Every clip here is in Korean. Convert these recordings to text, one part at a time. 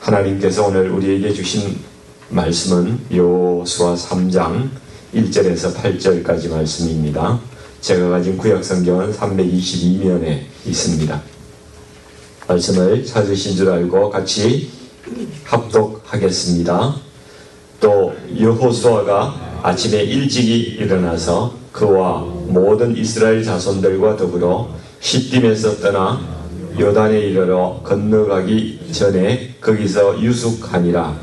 하나님께서 오늘 우리에게 주신 말씀은 여호수아 3장 1절에서 8절까지 말씀입니다. 제가 가진 구약성경은 322면에 있습니다. 말씀을 찾으신 줄 알고 같이 합독하겠습니다. 또 여호수아가 아침에 일찍이 일어나서 그와 모든 이스라엘 자손들과 더불어 시딤에서 떠나 요단에 이르러 건너가기 전에 거기서 유숙하니라.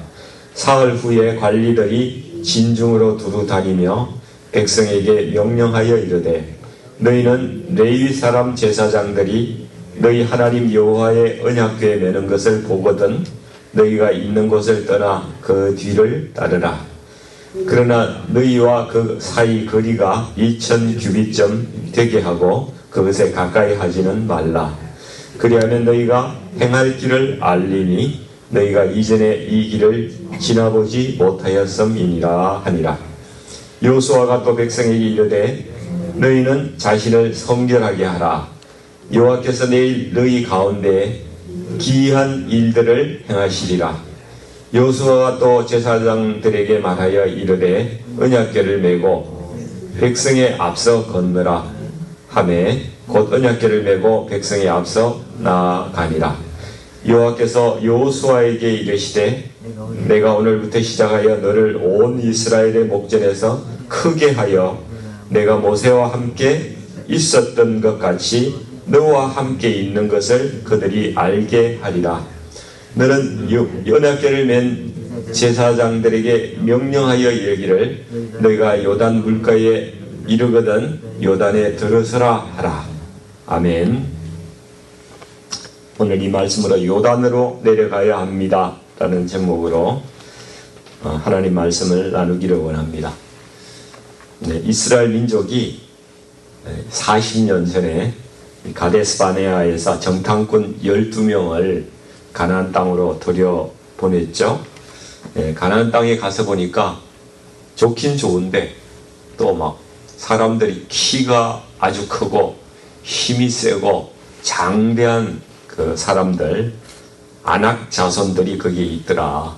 사흘 후에 관리들이 진중으로 두루 다니며 백성에게 명령하여 이르되 너희는 레위 사람 제사장들이 너희 하나님 여호와의 언약궤에 매는 것을 보거든 너희가 있는 곳을 떠나 그 뒤를 따르라. 그러나 너희와 그 사이 거리가 2000규빗쯤 되게 하고 그것에 가까이 하지는 말라. 그리하면 너희가 행할 길을 알리니 너희가 이전에 이 길을 지나보지 못하였음이니라 하니라. 여호수아가 또 백성에게 이르되 너희는 자신을 성결하게 하라. 여호와께서 내일 너희 가운데 기이한 일들을 행하시리라. 여호수아가 또 제사장들에게 말하여 이르되 언약궤를 메고 백성의 앞서 건너라 하매 곧 언약궤를 메고 백성의 앞서 나아가니라. 여호와께서 여호수아에게 이르시되 내가 오늘부터 시작하여 너를 온 이스라엘의 목전에서 크게 하여 내가 모세와 함께 있었던 것 같이 너와 함께 있는 것을 그들이 알게 하리라. 너는 언약궤를 맨 제사장들에게 명령하여 이르기를 너희가 요단 물가에 이르거든 요단에 들어서라 하라. 아멘. 오늘 이 말씀으로 요단으로 내려가야 합니다 라는 제목으로 하나님 말씀을 나누기를 원합니다. 이스라엘 민족이 40년 전에 가데스바네아에서 정탐꾼 12명을 가나안 땅으로 들여보냈죠. 가나안 땅에 가서 보니까 좋긴 좋은데 또 막 사람들이 키가 아주 크고 힘이 세고 장대한 그 사람들 아낙 자손들이 거기에 있더라.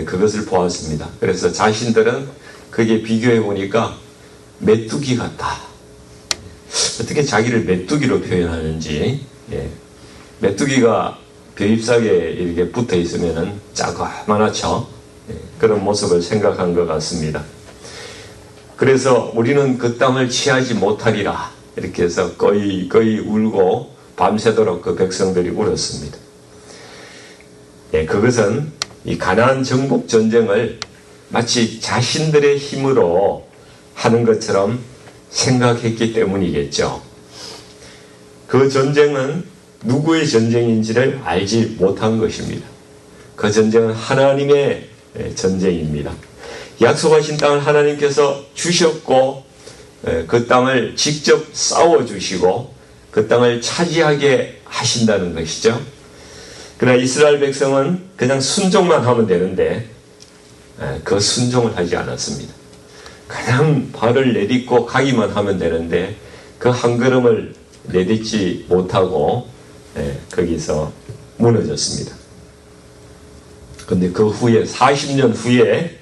그것을 보았습니다. 그래서 자신들은 거기에 비교해 보니까 메뚜기 같다. 어떻게 자기를 메뚜기로 표현하는지. 메뚜기가 벼잎사기에 이렇게 붙어 있으면은 자그마하죠. 그런 모습을 생각한 것 같습니다. 그래서 우리는 그 땅을 취하지 못하리라 이렇게 해서 거의 울고 밤새도록 그 백성들이 울었습니다. 그것은 이 가나안 정복 전쟁을 마치 자신들의 힘으로 하는 것처럼 생각했기 때문이겠죠. 그 전쟁은 누구의 전쟁인지를 알지 못한 것입니다. 그 전쟁은 하나님의 전쟁입니다. 약속하신 땅을 하나님께서 주셨고 그 땅을 직접 싸워주시고 그 땅을 차지하게 하신다는 것이죠. 그러나 이스라엘 백성은 그냥 순종만 하면 되는데 그 순종을 하지 않았습니다. 그냥 발을 내딛고 가기만 하면 되는데 그 한 걸음을 내딛지 못하고 거기서 무너졌습니다. 그런데 그 후에 40년 후에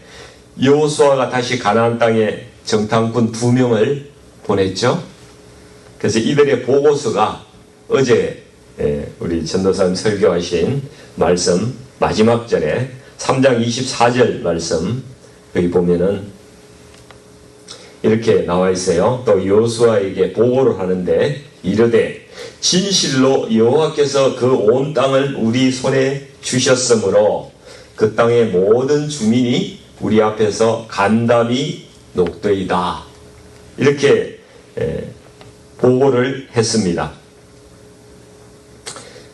여호수아가 다시 가나안 땅에 정탐꾼 2명을 보냈죠. 그래서 이들의 보고서가 어제 우리 전도사님 설교하신 말씀 마지막 절에 3장 24절 말씀 여기 보면은 이렇게 나와 있어요. 또 여호수아에게 보고를 하는데 이르되 진실로 여호와께서 그 온 땅을 우리 손에 주셨으므로 그 땅의 모든 주민이 우리 앞에서 간담이 녹되이다. 이렇게 보고를 했습니다.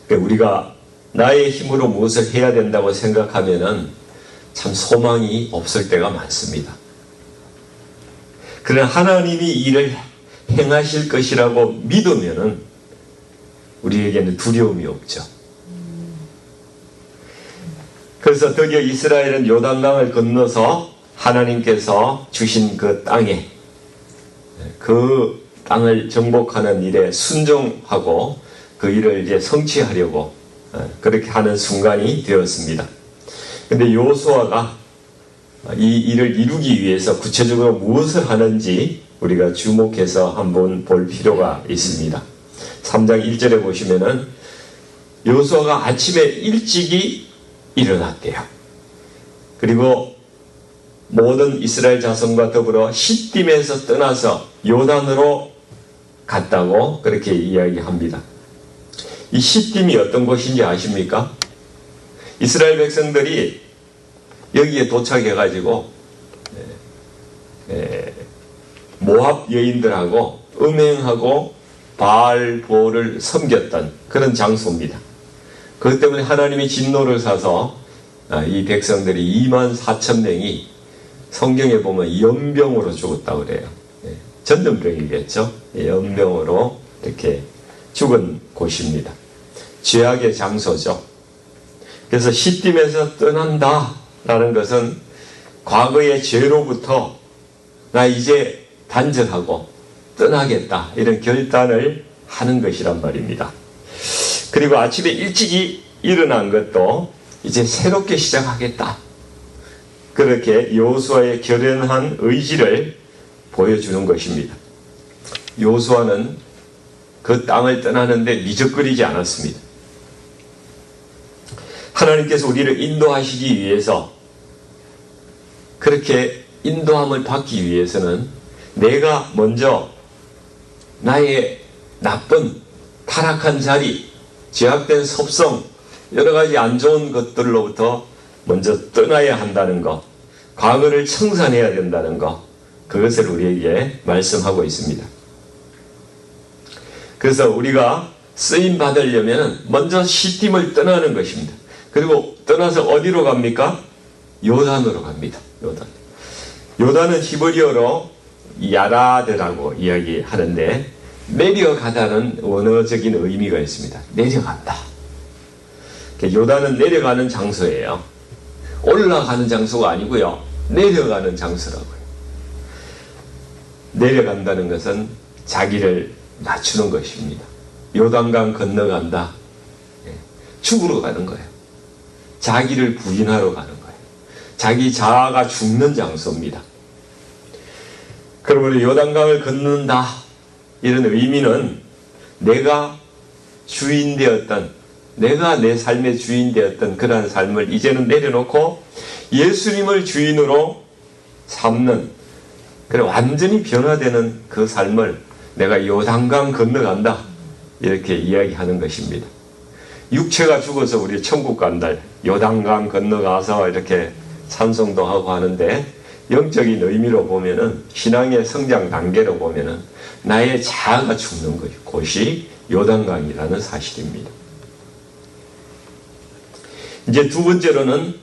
우리가 나의 힘으로 무엇을 해야 된다고 생각하면은 참 소망이 없을 때가 많습니다. 그러나 하나님이 이를 행하실 것이라고 믿으면은 우리에게는 두려움이 없죠. 그래서 드디어 이스라엘은 요단강을 건너서 하나님께서 주신 그 땅에 그 땅을 정복하는 일에 순종하고 그 일을 이제 성취하려고 그렇게 하는 순간이 되었습니다. 근데 여호수아가 이 일을 이루기 위해서 구체적으로 무엇을 하는지 우리가 주목해서 한번 볼 필요가 있습니다. 3장 1절에 보시면은 여호수아가 아침에 일찍이 일어났대요. 그리고 모든 이스라엘 자손과 더불어 시딤에서 떠나서 요단으로 갔다고 그렇게 이야기합니다. 이 시딤이 어떤 곳인지 아십니까? 이스라엘 백성들이 여기에 도착해가지고 모압 여인들하고 음행하고 바알보를 섬겼던 그런 장소입니다. 그것 때문에 하나님이 진노를 사서 이 백성들이 24,000명이 성경에 보면 연병으로 죽었다고 그래요. 전염병이겠죠. 연병으로 이렇게 죽은 곳입니다. 죄악의 장소죠. 그래서 시딤에서 떠난다 라는 것은 과거의 죄로부터 나 이제 단절하고 떠나겠다 이런 결단을 하는 것이란 말입니다. 그리고 아침에 일찍이 일어난 것도 이제 새롭게 시작하겠다. 그렇게 여호수아의 결연한 의지를 보여주는 것입니다. 여호수아는 그 땅을 떠나는데 미적거리지 않았습니다. 하나님께서 우리를 인도하시기 위해서 그렇게 인도함을 받기 위해서는 내가 먼저 나의 나쁜 타락한 자리, 죄악된 섭성, 여러 가지 안 좋은 것들로부터 먼저 떠나야 한다는 것, 과거를 청산해야 된다는 것, 그것을 우리에게 말씀하고 있습니다. 그래서 우리가 쓰임 받으려면 먼저 시딤을 떠나는 것입니다. 그리고 떠나서 어디로 갑니까? 요단으로 갑니다. 요단은 히브리어로 야라드라고 이야기하는데 내려가다는 원어적인 의미가 있습니다. 내려간다. 요단은 내려가는 장소예요. 올라가는 장소가 아니고요. 내려가는 장소라고요. 내려간다는 것은 자기를 낮추는 것입니다. 요단강 건너간다. 죽으러 가는 거예요. 자기를 부인하러 가는 거예요. 자기 자아가 죽는 장소입니다. 그러므로 요단강을 건넌다. 이런 의미는 내가 주인 되었던, 내가 내 삶의 주인 되었던 그러한 삶을 이제는 내려놓고 예수님을 주인으로 삼는, 그래 완전히 변화되는 그 삶을 내가 요단강 건너간다. 이렇게 이야기하는 것입니다. 육체가 죽어서 우리 천국 간다. 요단강 건너가서 이렇게 찬송도 하고 하는데 영적인 의미로 보면은 신앙의 성장 단계로 보면은 나의 자아가 죽는 곳이 요단강이라는 사실입니다. 이제 두 번째로는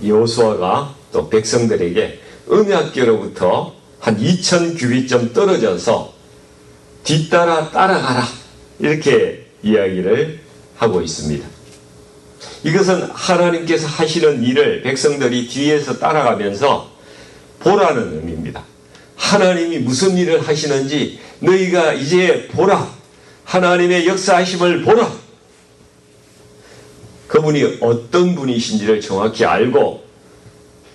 여호수아가 또 백성들에게 언약궤로부터 한 2000규빗쯤 떨어져서 뒤따라 따라가라 이렇게 이야기를 하고 있습니다. 이것은 하나님께서 하시는 일을 백성들이 뒤에서 따라가면서 보라는 의미입니다. 하나님이 무슨 일을 하시는지 너희가 이제 보라. 하나님의 역사하심을 보라. 그분이 어떤 분이신지를 정확히 알고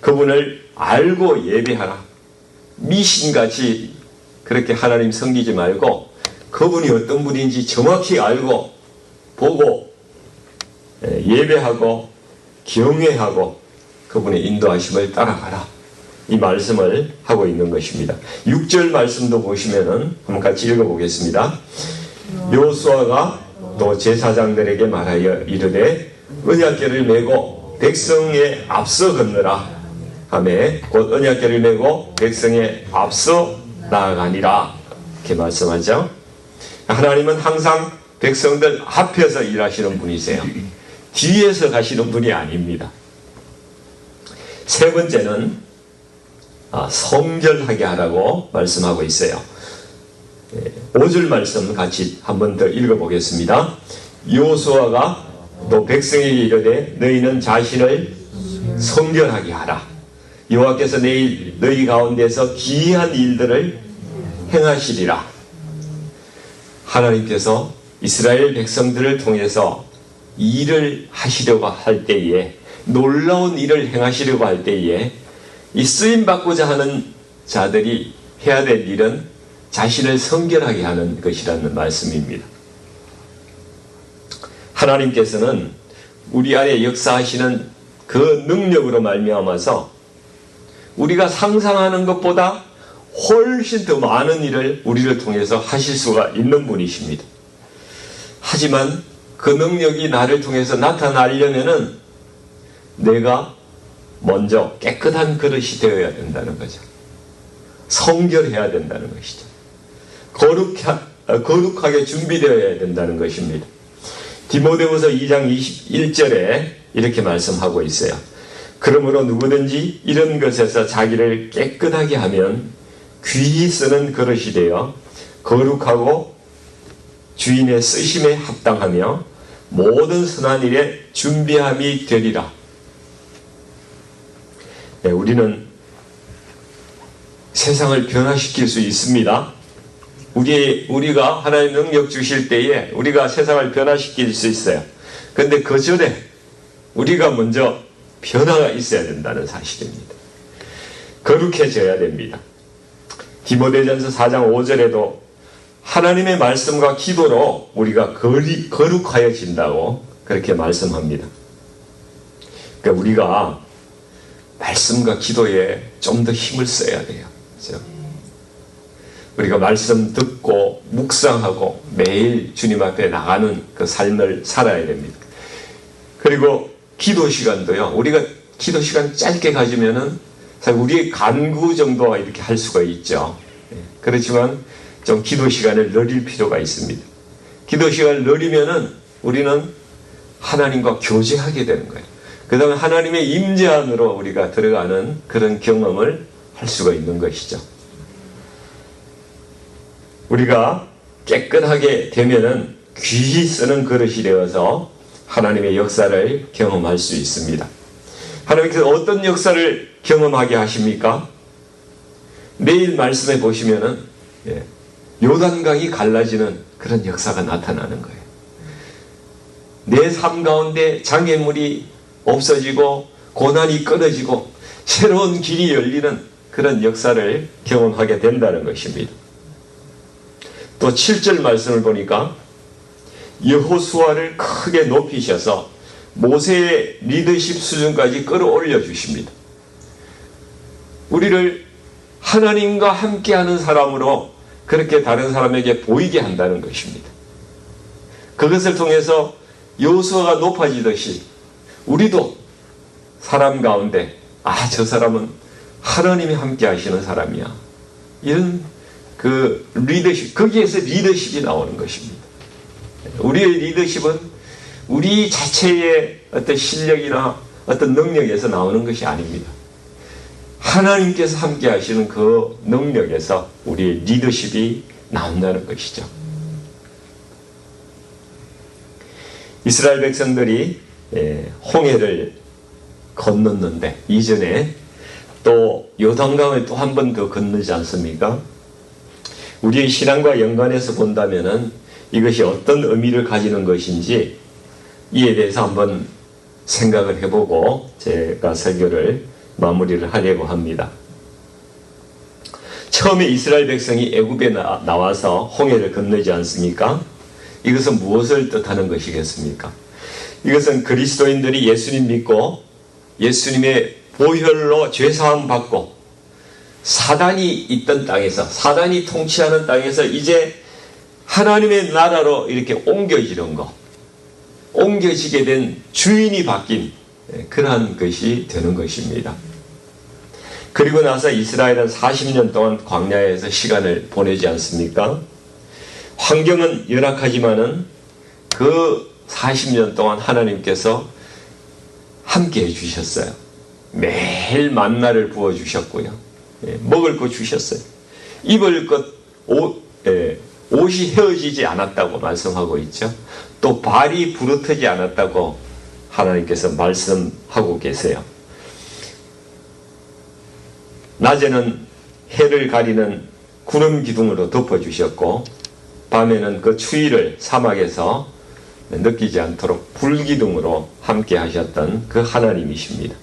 그분을 알고 예배하라. 미신같이 그렇게 하나님 섬기지 말고 그분이 어떤 분인지 정확히 알고 보고 예배하고 경외하고 그분의 인도하심을 따라가라. 이 말씀을 하고 있는 것입니다. 6절 말씀도 보시면은 한번 같이 읽어보겠습니다. 여호수아가 또 제사장들에게 말하여 이르되 언약궤를 메고 백성의 앞서 건너라 하매 곧 언약궤를 메고 백성의 앞서 나아가니라 이렇게 말씀하죠. 하나님은 항상 백성들 앞에서 일하시는 분이세요. 뒤에서 가시는 분이 아닙니다. 세 번째는 성결하게 하라고 말씀하고 있어요. 5절 말씀 같이 한 번 더 읽어보겠습니다. 여호수아가 또 백성에게 이르되 너희는 자신을 성결하게 하라. 여호와께서 내일 너희 가운데서 기이한 일들을 행하시리라. 하나님께서 이스라엘 백성들을 통해서 일을 하시려고 할 때에, 놀라운 일을 행하시려고 할 때에 이 쓰임받고자 하는 자들이 해야 될 일은 자신을 성결하게 하는 것이라는 말씀입니다. 하나님께서는 우리 안에 역사하시는 그 능력으로 말미암아서 우리가 상상하는 것보다 훨씬 더 많은 일을 우리를 통해서 하실 수가 있는 분이십니다. 하지만 그 능력이 나를 통해서 나타나려면은 내가 먼저 깨끗한 그릇이 되어야 된다는 거죠. 성결해야 된다는 것이죠. 거룩하게 준비되어야 된다는 것입니다. 디모데후서 2장 21절에 이렇게 말씀하고 있어요. 그러므로 누구든지 이런 것에서 자기를 깨끗하게 하면 귀히 쓰는 그릇이 되어 거룩하고 주인의 쓰심에 합당하며 모든 선한 일에 준비함이 되리라. 네, 우리는 세상을 변화시킬 수 있습니다. 우리가 하나님 능력 주실 때에 우리가 세상을 변화시킬 수 있어요. 그런데 그 전에 우리가 먼저 변화가 있어야 된다는 사실입니다. 거룩해져야 됩니다. 디모데전서 4장 5절에도 하나님의 말씀과 기도로 우리가 거룩하여진다고 그렇게 말씀합니다. 그러니까 우리가 말씀과 기도에 좀 더 힘을 써야 돼요. 그렇죠? 우리가 말씀 듣고 묵상하고 매일 주님 앞에 나가는 그 삶을 살아야 됩니다. 그리고 기도 시간도요. 우리가 기도 시간 짧게 가지면은 사실 우리의 간구 정도가 이렇게 할 수가 있죠. 그렇지만 좀 기도 시간을 늘릴 필요가 있습니다. 기도 시간을 늘리면은 우리는 하나님과 교제하게 되는 거예요. 그 다음에 하나님의 임재 안으로 우리가 들어가는 그런 경험을 할 수가 있는 것이죠. 우리가 깨끗하게 되면은 귀히 쓰는 그릇이 되어서 하나님의 역사를 경험할 수 있습니다. 하나님께서 어떤 역사를 경험하게 하십니까? 내일 말씀해 보시면은 요단강이 갈라지는 그런 역사가 나타나는 거예요. 내 삶 가운데 장애물이 없어지고 고난이 끊어지고 새로운 길이 열리는 그런 역사를 경험하게 된다는 것입니다. 또 7절 말씀을 보니까 여호수아를 크게 높이셔서 모세의 리더십 수준까지 끌어올려 주십니다. 우리를 하나님과 함께하는 사람으로 그렇게 다른 사람에게 보이게 한다는 것입니다. 그것을 통해서 여호수아가 높아지듯이 우리도 사람 가운데 저 사람은 하나님이 함께 하시는 사람이야. 이런 그 리더십, 거기에서 리더십이 나오는 것입니다. 우리의 리더십은 우리 자체의 어떤 실력이나 어떤 능력에서 나오는 것이 아닙니다. 하나님께서 함께 하시는 그 능력에서 우리의 리더십이 나온다는 것이죠. 이스라엘 백성들이 홍해를 건넜는데 이전에 또 요단강을 또 한 번 더 건너지 않습니까? 우리의 신앙과 연관해서 본다면은 이것이 어떤 의미를 가지는 것인지 이에 대해서 한번 생각을 해보고 제가 설교를 마무리를 하려고 합니다. 처음에 이스라엘 백성이 애굽에 나와서 홍해를 건너지 않습니까? 이것은 무엇을 뜻하는 것이겠습니까? 이것은 그리스도인들이 예수님 믿고 예수님의 보혈로 죄사함 받고 사단이 있던 땅에서, 사단이 통치하는 땅에서 이제 하나님의 나라로 이렇게 옮겨지는 거, 옮겨지게 된 주인이 바뀐 그러한 것이 되는 것입니다. 그리고 나서 이스라엘은 40년 동안 광야에서 시간을 보내지 않습니까? 환경은 열악하지만은 그 40년 동안 하나님께서 함께 해주셨어요. 매일 만나를 부어주셨고요. 먹을 것 주셨어요. 입을 것, 옷이 헤어지지 않았다고 말씀하고 있죠. 또 발이 부르트지 않았다고 하나님께서 말씀하고 계세요. 낮에는 해를 가리는 구름 기둥으로 덮어주셨고 밤에는 그 추위를 사막에서 느끼지 않도록 불기둥으로 함께 하셨던 그 하나님이십니다.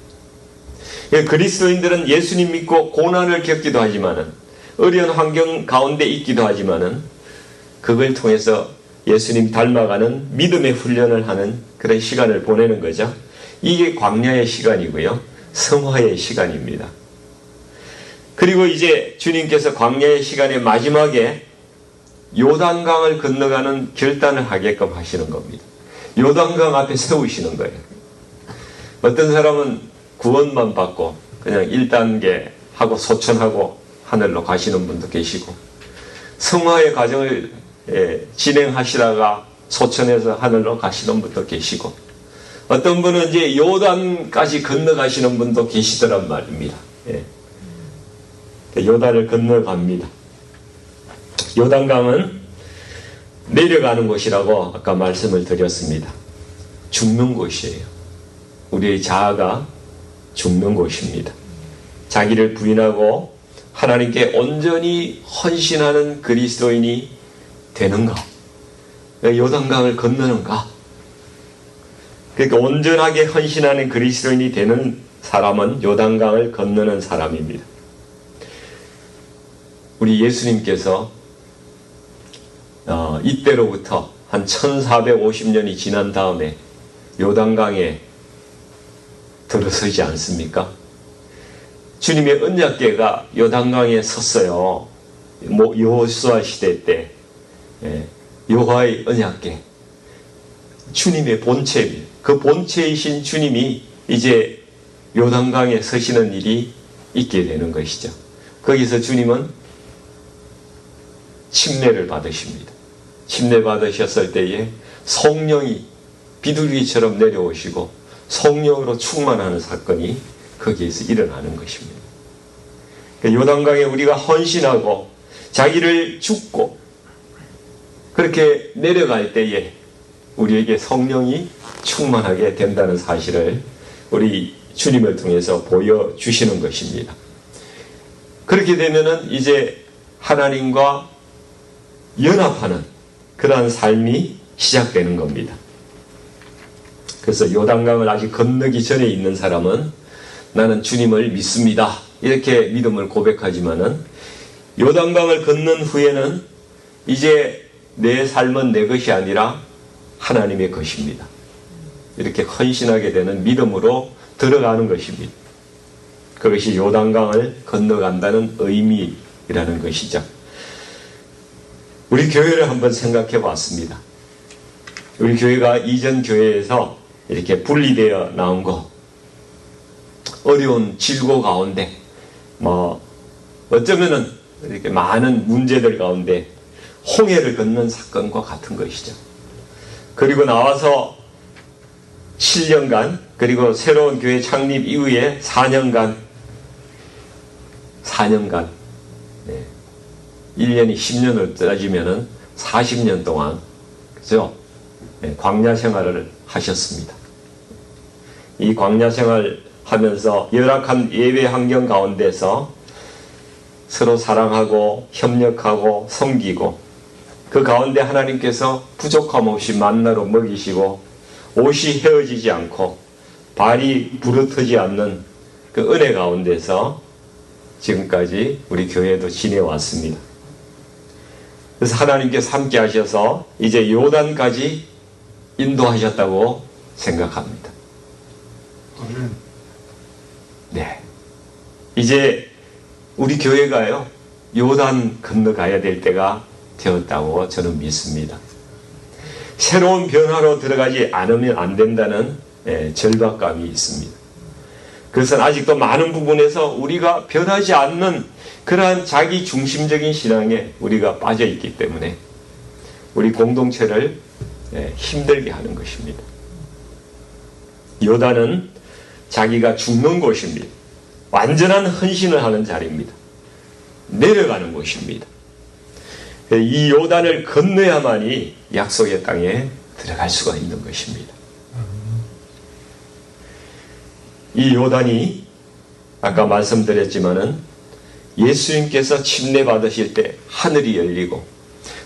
그리스도인들은 예수님 믿고 고난을 겪기도 하지만은, 어려운 환경 가운데 있기도 하지만은, 그걸 통해서 예수님 닮아가는 믿음의 훈련을 하는 그런 시간을 보내는 거죠. 이게 광야의 시간이고요, 성화의 시간입니다. 그리고 이제 주님께서 광야의 시간의 마지막에 요단강을 건너가는 결단을 하게끔 하시는 겁니다. 요단강 앞에 세우시는 거예요. 어떤 사람은 구원만 받고 그냥 1단계 하고 소천하고 하늘로 가시는 분도 계시고, 성화의 과정을 진행하시다가 소천해서 하늘로 가시는 분도 계시고, 어떤 분은 이제 요단까지 건너가시는 분도 계시더란 말입니다. 요단을 건너갑니다. 요단강은 내려가는 곳이라고 아까 말씀을 드렸습니다. 죽는 곳이에요. 우리의 자아가 죽는 곳입니다. 자기를 부인하고 하나님께 온전히 헌신하는 그리스도인이 되는가? 요단강을 건너는가? 그러니까 온전하게 헌신하는 그리스도인이 되는 사람은 요단강을 건너는 사람입니다. 우리 예수님께서 이때로부터 한 1450년이 지난 다음에 요단강에 들어서지 않습니까? 주님의 언약궤가 요단강에 섰어요. 여호수아 시대 때 여호와의 언약궤, 주님의 본체입니다. 그 본체이신 주님이 이제 요단강에 서시는 일이 있게 되는 것이죠. 거기서 주님은 침례를 받으십니다. 침례 받으셨을 때에 성령이 비둘기처럼 내려오시고 성령으로 충만하는 사건이 거기에서 일어나는 것입니다. 요단강에 우리가 헌신하고 자기를 죽고 그렇게 내려갈 때에 우리에게 성령이 충만하게 된다는 사실을 우리 주님을 통해서 보여주시는 것입니다. 그렇게 되면은 이제 하나님과 연합하는 그러한 삶이 시작되는 겁니다. 그래서 요단강을 아직 건너기 전에 있는 사람은 나는 주님을 믿습니다, 이렇게 믿음을 고백하지만은 요단강을 건넌 후에는 이제 내 삶은 내 것이 아니라 하나님의 것입니다. 이렇게 헌신하게 되는 믿음으로 들어가는 것입니다. 그것이 요단강을 건너간다는 의미라는 것이죠. 우리 교회를 한번 생각해 봤습니다. 우리 교회가 이전 교회에서 이렇게 분리되어 나온 거, 어려운 질고 가운데 어쩌면은 이렇게 많은 문제들 가운데 홍해를 건넌 사건과 같은 것이죠. 그리고 나와서 7년간, 그리고 새로운 교회 창립 이후에 4년간 1년이 10년을 따지면은 40년 동안, 그죠? 광야 생활을 하셨습니다. 이 광야 생활 하면서 열악한 예배 환경 가운데서 서로 사랑하고 협력하고 섬기고, 그 가운데 하나님께서 부족함 없이 만나로 먹이시고 옷이 헤어지지 않고 발이 부르트지 않는 그 은혜 가운데서 지금까지 우리 교회도 지내왔습니다. 그래서 하나님께서 함께 하셔서 이제 요단까지 인도하셨다고 생각합니다. 네. 이제 우리 교회가요, 요단 건너가야 될 때가 되었다고 저는 믿습니다. 새로운 변화로 들어가지 않으면 안 된다는 절박감이 있습니다. 그것은 아직도 많은 부분에서 우리가 변하지 않는 그러한 자기 중심적인 신앙에 우리가 빠져 있기 때문에 우리 공동체를 힘들게 하는 것입니다. 요단은 자기가 죽는 곳입니다. 완전한 헌신을 하는 자리입니다. 내려가는 곳입니다. 이 요단을 건너야만이 약속의 땅에 들어갈 수가 있는 것입니다. 이 요단이 아까 말씀드렸지만은 예수님께서 침례 받으실 때 하늘이 열리고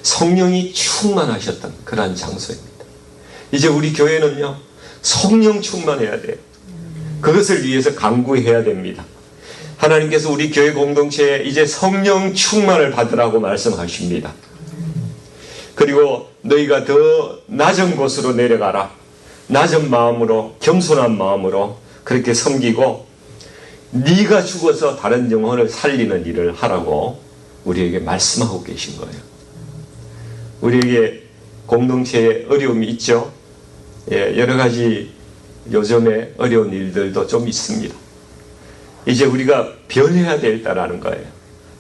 성령이 충만하셨던 그러한 장소입니다. 이제 우리 교회는요, 성령 충만해야 돼요. 그것을 위해서 간구해야 됩니다. 하나님께서 우리 교회 공동체에 이제 성령 충만을 받으라고 말씀하십니다. 그리고 너희가 더 낮은 곳으로 내려가라. 낮은 마음으로, 겸손한 마음으로 그렇게 섬기고 네가 죽어서 다른 영혼을 살리는 일을 하라고 우리에게 말씀하고 계신 거예요. 우리에게 공동체에 어려움이 있죠. 여러 가지 요즘에 어려운 일들도 좀 있습니다. 이제 우리가 변해야 되겠다라는 거예요.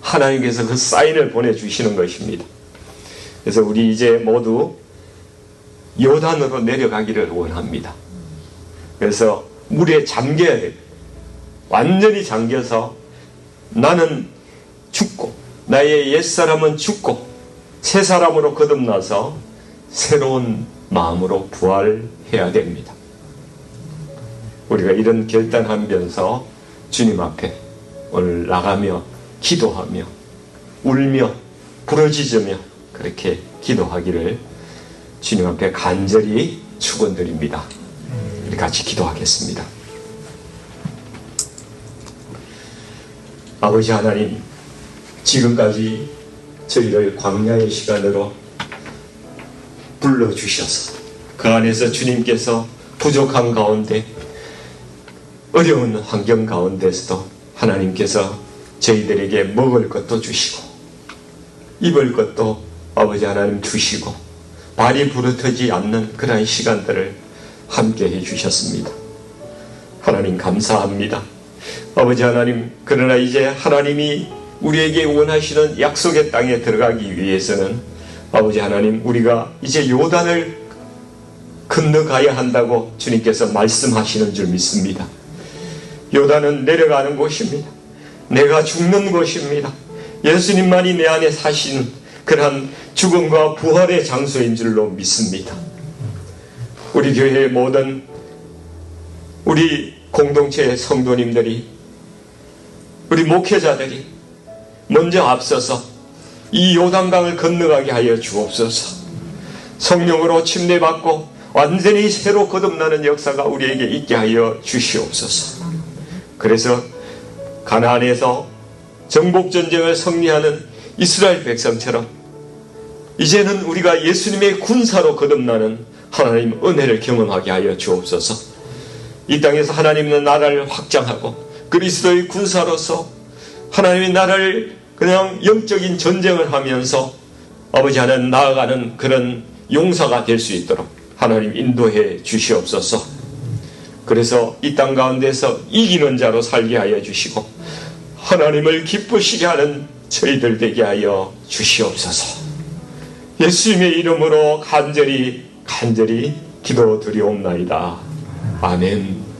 하나님께서 그 사인을 보내주시는 것입니다. 그래서 우리 이제 모두 요단으로 내려가기를 원합니다. 그래서 물에 잠겨야 돼요. 완전히 잠겨서 나는 죽고 나의 옛사람은 죽고 새 사람으로 거듭나서 새로운 마음으로 부활해야 됩니다. 우리가 이런 결단하면서 주님 앞에 오늘 나가며 기도하며 울며 부르짖으며 그렇게 기도하기를 주님 앞에 간절히 축원드립니다. 우리 같이 기도하겠습니다. 아버지 하나님, 지금까지 저희를 광야의 시간으로 불러주셔서 그 안에서 주님께서 부족한 가운데 어려운 환경 가운데서도 하나님께서 저희들에게 먹을 것도 주시고 입을 것도 아버지 하나님 주시고 발이 부르트지 않는 그러한 시간들을 함께 해주셨습니다. 하나님 감사합니다. 아버지 하나님, 그러나 이제 하나님이 우리에게 원하시는 약속의 땅에 들어가기 위해서는 아버지 하나님, 우리가 이제 요단을 건너가야 한다고 주님께서 말씀하시는 줄 믿습니다. 요단은 내려가는 곳입니다. 내가 죽는 곳입니다. 예수님만이 내 안에 사시는 그러한 죽음과 부활의 장소인 줄로 믿습니다. 우리 교회의 모든 우리 공동체의 성도님들이, 우리 목회자들이 먼저 앞서서 이 요단강을 건너가게 하여 주옵소서. 성령으로 침례받고 완전히 새로 거듭나는 역사가 우리에게 있게 하여 주시옵소서. 그래서 가나안에서 정복전쟁을 승리하는 이스라엘 백성처럼 이제는 우리가 예수님의 군사로 거듭나는 하나님 은혜를 경험하게 하여 주옵소서. 이 땅에서 하나님의 나라를 확장하고 그리스도의 군사로서 하나님의 나라를 그냥 영적인 전쟁을 하면서 아버지 하나님 나아가는 그런 용사가 될 수 있도록 하나님 인도해 주시옵소서. 그래서 이 땅 가운데서 이기는 자로 살게 하여 주시고 하나님을 기쁘시게 하는 저희들 되게 하여 주시옵소서. 예수님의 이름으로 간절히 기도드리옵나이다. 아멘.